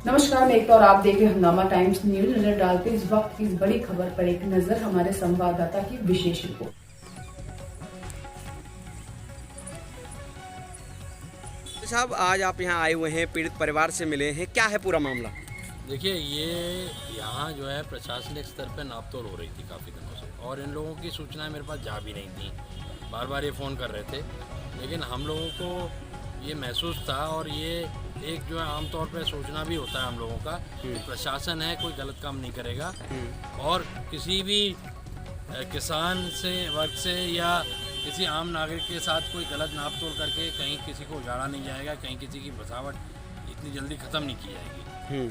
नमस्कार, मैं एकता और आप देख रहे हैं हंगामा टाइम्स न्यूज। नजर डालते इस वक्त की इस बड़ी खबर पर एक नजर हमारे संवाददाता की विशेष रिपोर्ट। साहब, आज आप यहाँ आए हुए हैं, पीड़ित परिवार से मिले हैं, क्या है पूरा मामला? देखिए, ये यहाँ जो है प्रशासनिक स्तर पर नापतोल हो रही थी काफ़ी दिनों से, और इन लोगों की सूचनाएं मेरे पास जा भी नहीं थी। बार बार ये फ़ोन कर रहे थे, लेकिन हम लोगों को ये महसूस था, और ये एक जो है आमतौर पर सोचना भी होता है हम लोगों का कि प्रशासन है, कोई गलत काम नहीं करेगा, और किसी भी किसान से वर्ग से या किसी आम नागरिक के साथ कोई गलत नापतोल करके कहीं किसी को उजाड़ा नहीं जाएगा, कहीं किसी की बसावट इतनी जल्दी ख़त्म नहीं की जाएगी।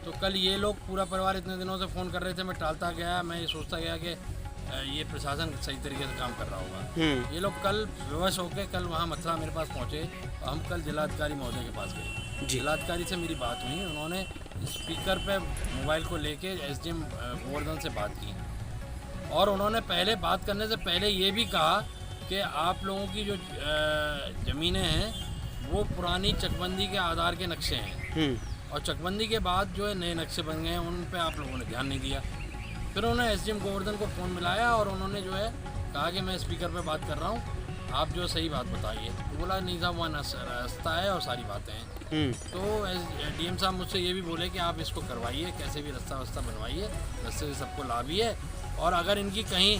तो कल ये लोग पूरा परिवार इतने दिनों से फ़ोन कर रहे थे, मैं टालता गया, मैं ये सोचता गया कि ये प्रशासन सही तरीके से काम कर रहा होगा। ये लोग कल विवश होकर कल वहाँ मथुरा मेरे पास पहुँचे, और हम कल जिलाधिकारी महोदय के पास गए। जिलाधिकारी से मेरी बात हुई, उन्होंने स्पीकर पे मोबाइल को लेके एसडीएम गोवर्धन से बात की, और उन्होंने पहले बात करने से पहले ये भी कहा कि आप लोगों की जो ज़मीनें हैं वो पुरानी चकबंदी के आधार के नक्शे हैं, और चकबंदी के बाद जो है नए नक्शे बन गए हैं, उन पे आप लोगों ने ध्यान नहीं दिया। फिर उन्होंने एसडीएम गोवर्धन को फ़ोन मिलाया, और उन्होंने जो है कहा कि मैं स्पीकर पे बात कर रहा हूँ, आप जो सही बात बताइए। तो बोला नहीं साहब, वहाँ रास्ता है और सारी बातें हैं। तो डीएम साहब मुझसे ये भी बोले कि आप इसको करवाइए, कैसे भी रास्ता वास्ता बनवाइए, रास्ते से सबको लाभ ही है, और अगर इनकी कहीं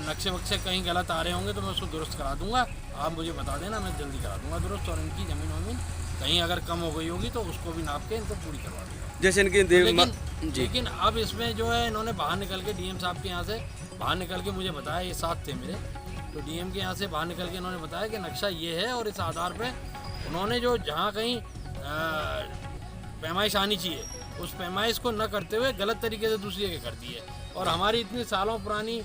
नक्शे वक्शे कहीं गलत आ रहे होंगे तो मैं उसको दुरुस्त करा दूंगा, आप मुझे बता देना, मैं जल्दी करा दूंगा दुरुस्त, और इनकी ज़मीन वमीन कहीं अगर कम हो गई होगी तो उसको भी नाप के इनको पूरी करवा दूंगा। जैसे इनकी लेकिन अब इसमें जो है इन्होंने बाहर निकल के डीएम साहब के यहाँ से बाहर निकल के मुझे बताया, ये साथ थे मेरे, तो डीएम के यहाँ से बाहर निकल के इन्होंने बताया कि नक्शा ये है, और इस आधार पे उन्होंने जो जहाँ कहीं पैमाइश आनी चाहिए उस पैमाइश को न करते हुए गलत तरीके से दूसरी जगह कर दी है, और हमारी इतनी सालों पुरानी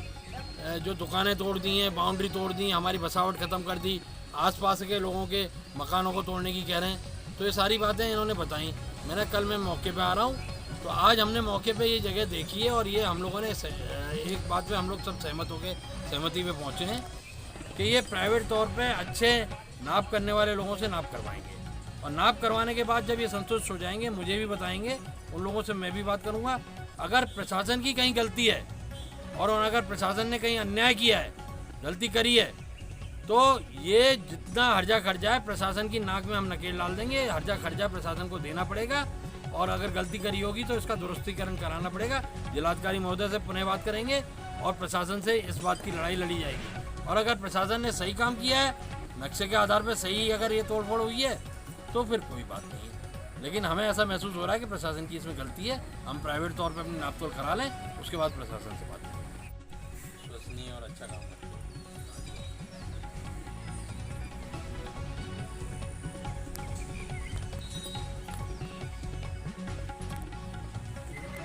जो दुकानें तोड़ दी हैं, बाउंड्री तोड़ दी, हमारी बसावट ख़त्म कर दी, आसपास के लोगों के मकानों को तोड़ने की कह रहे हैं। तो ये सारी बातें इन्होंने बताई। मैंने कल मैं मौके पे आ रहा हूँ, तो आज हमने मौके पे ये जगह देखी है, और ये हम लोगों ने एक बात पे हम लोग सब सहमति पे पहुँचे हैं कि ये प्राइवेट तौर पे अच्छे नाप करने वाले लोगों से नाप करवाएंगे, और नाप करवाने के बाद जब ये संतुष्ट हो जाएंगे मुझे भी बताएंगे, उन लोगों से मैं भी बात करूँगा। अगर प्रशासन की कहीं गलती है, और अगर प्रशासन ने कहीं अन्याय किया है, गलती करी है, तो ये जितना हर्जा खर्जा है प्रशासन की नाक में हम नकेल डाल देंगे। हर्जा खर्जा प्रशासन को देना पड़ेगा, और अगर गलती करी होगी तो इसका दुरुस्तीकरण कराना पड़ेगा। जिलाधिकारी महोदय से पुनः बात करेंगे, और प्रशासन से इस बात की लड़ाई लड़ी जाएगी। और अगर प्रशासन ने सही काम किया है, नक्शे के आधार पर सही अगर ये तोड़फोड़ हुई है, तो फिर कोई बात नहीं है। लेकिन हमें ऐसा महसूस हो रहा है कि प्रशासन की इसमें गलती है। हम प्राइवेट तौर पर अपनी नापतोल करा लें, उसके बाद प्रशासन से बात करें। विश्वसनीय और अच्छा काम करें।